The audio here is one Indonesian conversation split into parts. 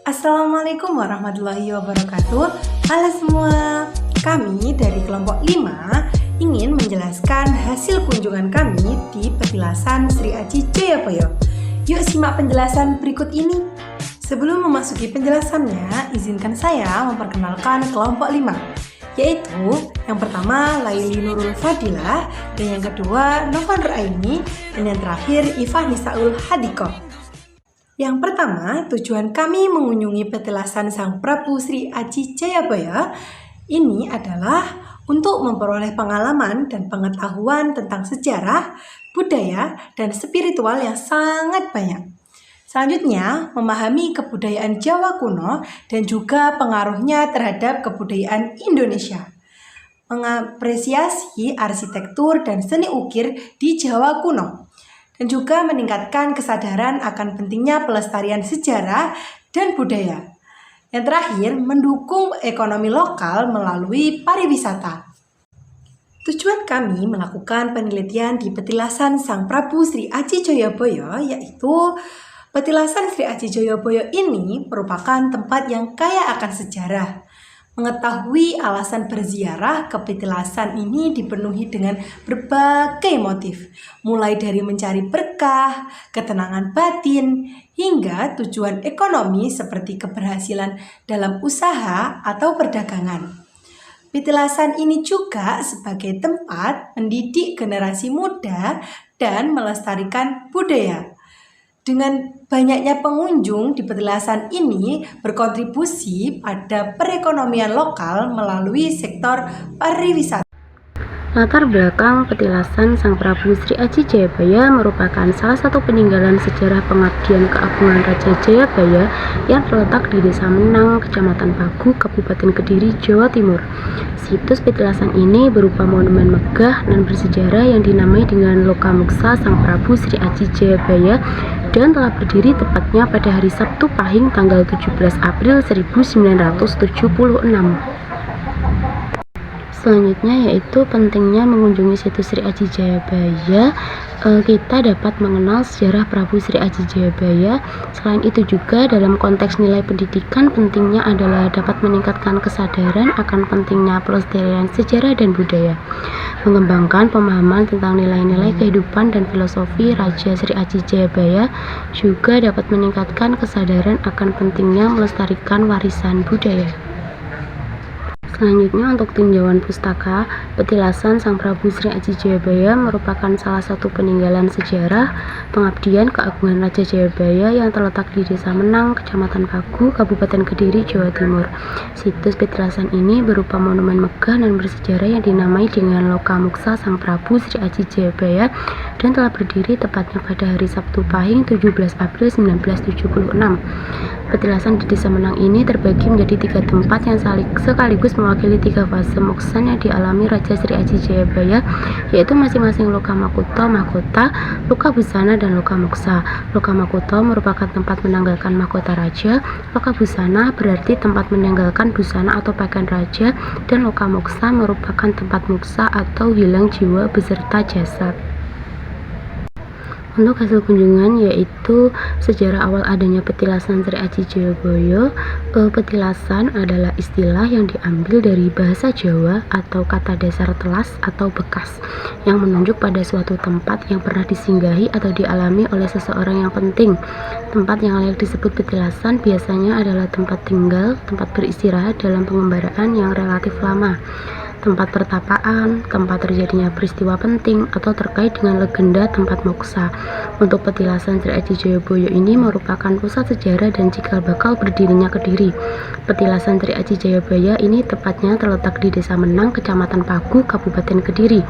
Assalamualaikum warahmatullahi wabarakatuh. Halo semua, kami dari kelompok 5 ingin menjelaskan hasil kunjungan kami di petilasan Sri Aji Jayabaya. Yuk simak penjelasan berikut ini. Sebelum memasuki penjelasannya, izinkan saya memperkenalkan kelompok 5, yaitu yang pertama Laili Nurul Fadilah, dan yang kedua Nova Nur Aini, dan yang terakhir Ifah Nisaul Hadikoh. Yang pertama, tujuan kami mengunjungi petilasan Sang Prabu Sri Aji Jayabaya ini adalah untuk memperoleh pengalaman dan pengetahuan tentang sejarah, budaya, dan spiritual yang sangat banyak. Selanjutnya, memahami kebudayaan Jawa kuno dan juga pengaruhnya terhadap kebudayaan Indonesia. Mengapresiasi arsitektur dan seni ukir di Jawa kuno, dan juga meningkatkan kesadaran akan pentingnya pelestarian sejarah dan budaya. Yang terakhir, mendukung ekonomi lokal melalui pariwisata. Tujuan kami melakukan penelitian di petilasan Sang Prabu Sri Aji Jayabaya, yaitu petilasan Sri Aji Jayabaya ini merupakan tempat yang kaya akan sejarah. Mengetahui alasan berziarah ke petilasan ini dipenuhi dengan berbagai motif, mulai dari mencari berkah, ketenangan batin, hingga tujuan ekonomi seperti keberhasilan dalam usaha atau perdagangan. Petilasan ini juga sebagai tempat mendidik generasi muda dan melestarikan budaya. Dengan banyaknya pengunjung di petilasan ini berkontribusi pada perekonomian lokal melalui sektor pariwisata. Latar belakang petilasan Sang Prabu Sri Aji Jayabaya merupakan salah satu peninggalan sejarah pengabdian keagungan Raja Jayabaya yang terletak di Desa Menang, Kecamatan Pagu, Kabupaten Kediri, Jawa Timur. Situs petilasan ini berupa monumen megah dan bersejarah yang dinamai dengan Lokamuksa Sang Prabu Sri Aji Jayabaya dan telah berdiri tepatnya pada hari Sabtu Pahing tanggal 17 April 1976. Selanjutnya yaitu pentingnya mengunjungi situs Sri Aji Jayabaya. Kita dapat mengenal sejarah Prabu Sri Aji Jayabaya. Selain itu juga dalam konteks nilai pendidikan, pentingnya adalah dapat meningkatkan kesadaran akan pentingnya pelestarian sejarah dan budaya, mengembangkan pemahaman tentang nilai-nilai kehidupan dan filosofi Raja Sri Aji Jayabaya, juga dapat meningkatkan kesadaran akan pentingnya melestarikan warisan budaya. Selanjutnya untuk tinjauan pustaka, petilasan Sang Prabu Sri Aji Jayabaya merupakan salah satu peninggalan sejarah pengabdian keagungan Raja Jayabaya yang terletak di Desa Menang, Kecamatan Pagu, Kabupaten Kediri, Jawa Timur. Situs petilasan ini berupa monumen megah dan bersejarah yang dinamai dengan Lokamuksa Sang Prabu Sri Aji Jayabaya dan telah berdiri tepatnya pada hari Sabtu Pahing 17 April 1976. Petilasan di Desa Menang ini terbagi menjadi 3 tempat yang sekaligus mewakili 3 fase moksan yang dialami Raja Sri Aji Jayabaya, yaitu masing-masing Lokamakuta, Mahkota, Lokabusana, dan Lokamuksa. Lokamakuta merupakan tempat menanggalkan mahkota raja, Lokabusana berarti tempat menanggalkan busana atau pakaian raja, dan Lokamuksa merupakan tempat muksa atau hilang jiwa beserta jasad. Untuk hasil kunjungan yaitu sejarah awal adanya petilasan Sri Aji Jayabaya. Petilasan adalah istilah yang diambil dari bahasa Jawa atau kata dasar telas atau bekas yang menunjuk pada suatu tempat yang pernah disinggahi atau dialami oleh seseorang yang penting. Tempat yang layak disebut petilasan biasanya adalah tempat tinggal, tempat beristirahat dalam pengembaraan yang relatif lama, tempat pertapaan, tempat terjadinya peristiwa penting, atau terkait dengan legenda tempat moksa. Untuk petilasan Sri Aji Jayabaya ini merupakan pusat sejarah dan cikal bakal berdirinya Kediri. Petilasan Sri Aji Jayabaya ini tepatnya terletak di Desa Menang, Kecamatan Pagu, Kabupaten Kediri.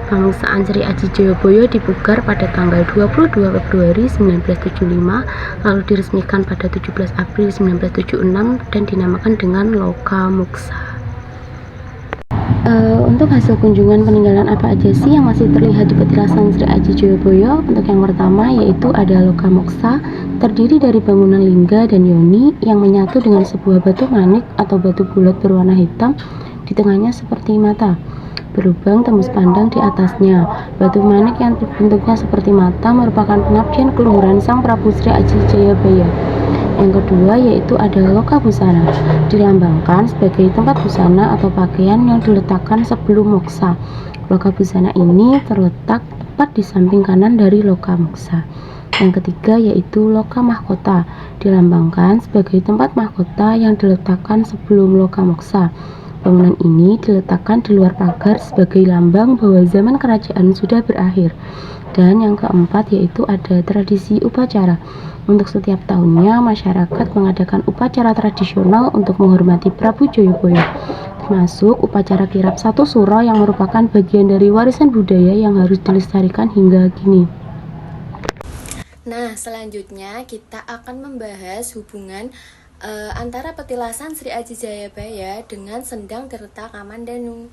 Pemangsaan Sri Aji Jayabaya dipugar pada tanggal 22 Februari 1975, lalu diresmikan pada 17 April 1976 dan dinamakan dengan Lokamuksa. Untuk hasil kunjungan peninggalan apa aja sih yang masih terlihat di petilasan Sri Aji Jayabaya? Untuk yang pertama yaitu ada Lokamuksa, terdiri dari bangunan lingga dan yoni yang menyatu dengan sebuah batu manik atau batu bulat berwarna hitam, di tengahnya seperti mata, berlubang tembus pandang di atasnya. Batu manik yang bentuknya seperti mata merupakan pengabdian keluhuran Sang Prabu Sri Aji Jayabaya. Yang kedua yaitu ada loka busana, dilambangkan sebagai tempat busana atau pakaian yang diletakkan sebelum moksa. Loka busana ini terletak tepat di samping kanan dari loka moksa. Yang ketiga yaitu loka mahkota, dilambangkan sebagai tempat mahkota yang diletakkan sebelum loka moksa. Bangunan ini diletakkan di luar pagar sebagai lambang bahwa zaman kerajaan sudah berakhir. Dan yang keempat yaitu ada tradisi upacara. Untuk setiap tahunnya masyarakat mengadakan upacara tradisional untuk menghormati Prabu Joyoboyo, termasuk upacara kirap satu suro yang merupakan bagian dari warisan budaya yang harus dilestarikan hingga kini. Nah, selanjutnya kita akan membahas hubungan antara petilasan Sri Aji Jayabaya dengan Sendang Tirta Kamandanu.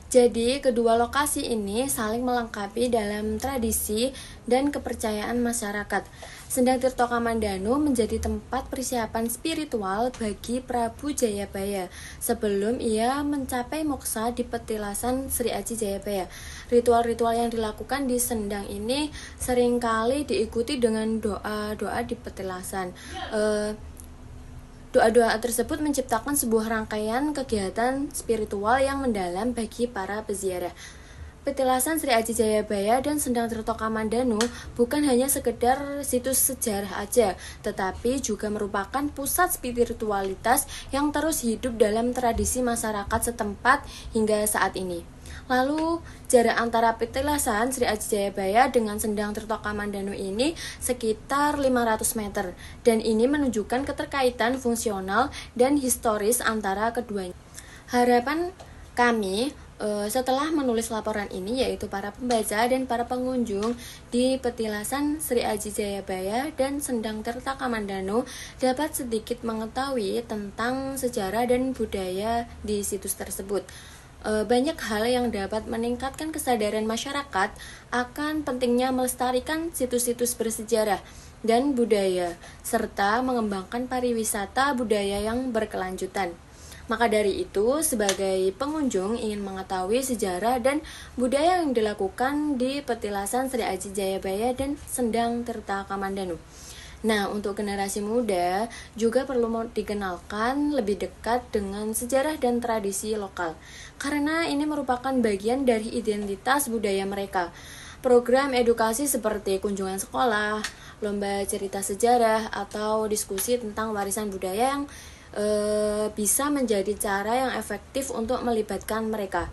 Jadi, kedua lokasi ini saling melengkapi dalam tradisi dan kepercayaan masyarakat. Sendang Tirta Kamandanu menjadi tempat persiapan spiritual bagi Prabu Jayabaya sebelum ia mencapai moksa di petilasan Sri Aji Jayabaya. Ritual-ritual yang dilakukan di Sendang ini seringkali diikuti dengan doa-doa di petilasan. Doa-doa tersebut menciptakan sebuah rangkaian kegiatan spiritual yang mendalam bagi para peziarah. Petilasan Sri Aji Jayabaya dan Sendang Tirta Kamandanu bukan hanya sekedar situs sejarah aja, tetapi juga merupakan pusat spiritualitas yang terus hidup dalam tradisi masyarakat setempat hingga saat ini. Lalu, jarak antara petilasan Sri Aji Jayabaya dengan Sendang Tirta Kamandanu ini sekitar 500 meter, dan ini menunjukkan keterkaitan fungsional dan historis antara keduanya. Harapan kami setelah menulis laporan ini yaitu para pembaca dan para pengunjung di petilasan Sri Aji Jayabaya dan Sendang Tirta Kamandanu dapat sedikit mengetahui tentang sejarah dan budaya di situs tersebut. Banyak hal yang dapat meningkatkan kesadaran masyarakat akan pentingnya melestarikan situs-situs bersejarah dan budaya, serta mengembangkan pariwisata budaya yang berkelanjutan. Maka dari itu, sebagai pengunjung ingin mengetahui sejarah dan budaya yang dilakukan di petilasan Sri Aji Jayabaya dan Sendang Tirta Kamandanu. Nah, untuk generasi muda juga perlu dikenalkan lebih dekat dengan sejarah dan tradisi lokal, karena ini merupakan bagian dari identitas budaya mereka. Program edukasi seperti kunjungan sekolah, lomba cerita sejarah, atau diskusi tentang warisan budaya yang bisa menjadi cara yang efektif untuk melibatkan mereka.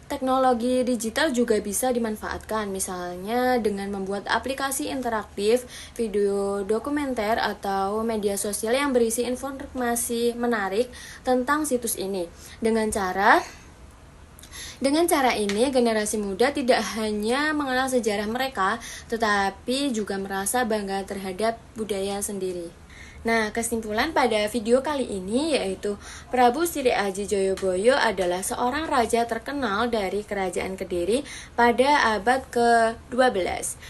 Teknologi digital juga bisa dimanfaatkan, misalnya dengan membuat aplikasi interaktif, video dokumenter, atau media sosial yang berisi informasi menarik tentang situs ini. Dengan cara ini, generasi muda tidak hanya mengenal sejarah mereka, tetapi juga merasa bangga terhadap budaya sendiri. Nah, kesimpulan pada video kali ini yaitu Prabu Sri Aji Joyoboyo adalah seorang raja terkenal dari Kerajaan Kediri pada abad ke-12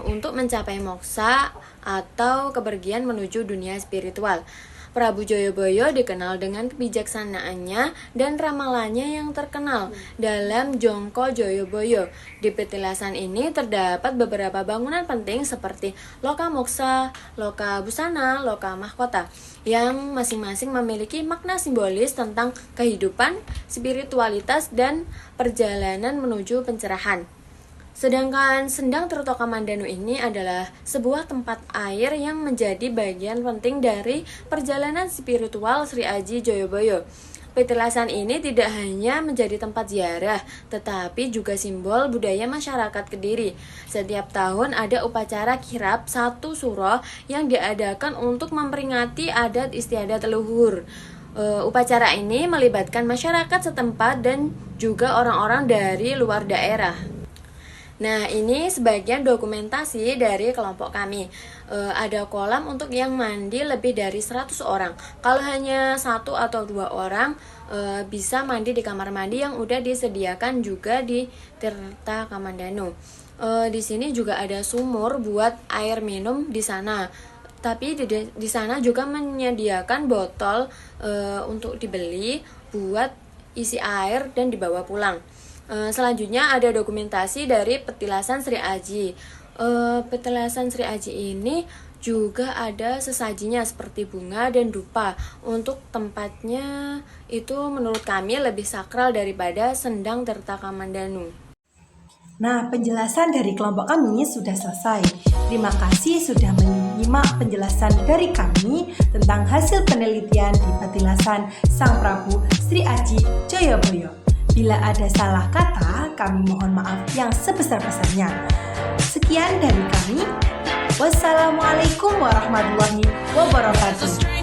untuk mencapai moksa atau kepergian menuju dunia spiritual. Prabu Joyoboyo dikenal dengan kebijaksanaannya dan ramalannya yang terkenal dalam Jongko Joyoboyo. Di petilasan ini terdapat beberapa bangunan penting seperti Loka Moksa, Loka Busana, Loka Mahkota, yang masing-masing memiliki makna simbolis tentang kehidupan, spiritualitas, dan perjalanan menuju pencerahan. Sedangkan Sendang Tirta Kamandanu ini adalah sebuah tempat air yang menjadi bagian penting dari perjalanan spiritual Sri Aji Joyoboyo. Petilasan ini tidak hanya menjadi tempat ziarah, tetapi juga simbol budaya masyarakat Kediri. Setiap tahun ada upacara kirap satu suro yang diadakan untuk memperingati adat istiadat leluhur. Upacara ini melibatkan masyarakat setempat dan juga orang-orang dari luar daerah. Nah, ini sebagian dokumentasi dari kelompok kami. Ada kolam untuk yang mandi lebih dari 100 orang. Kalau hanya 1 atau 2 orang, bisa mandi di kamar mandi yang udah disediakan juga di Tirta Kamandanu. Di sini juga ada sumur buat air minum di sana. Tapi di sana juga menyediakan botol untuk dibeli buat isi air dan dibawa pulang. Selanjutnya ada dokumentasi dari petilasan Sri Aji. Petilasan Sri Aji ini Juga ada sesajinya seperti bunga dan dupa. Untuk tempatnya itu menurut kami lebih sakral daripada Sendang Tirta Kamandanu. Nah, penjelasan dari kelompok kami sudah selesai. Terima kasih sudah menyimak penjelasan dari kami tentang hasil penelitian di Petilasan Sang Prabu Sri Aji Jayabaya. Bila ada salah kata, kami mohon maaf yang sebesar-besarnya. Sekian dari kami. Wassalamualaikum warahmatullahi wabarakatuh.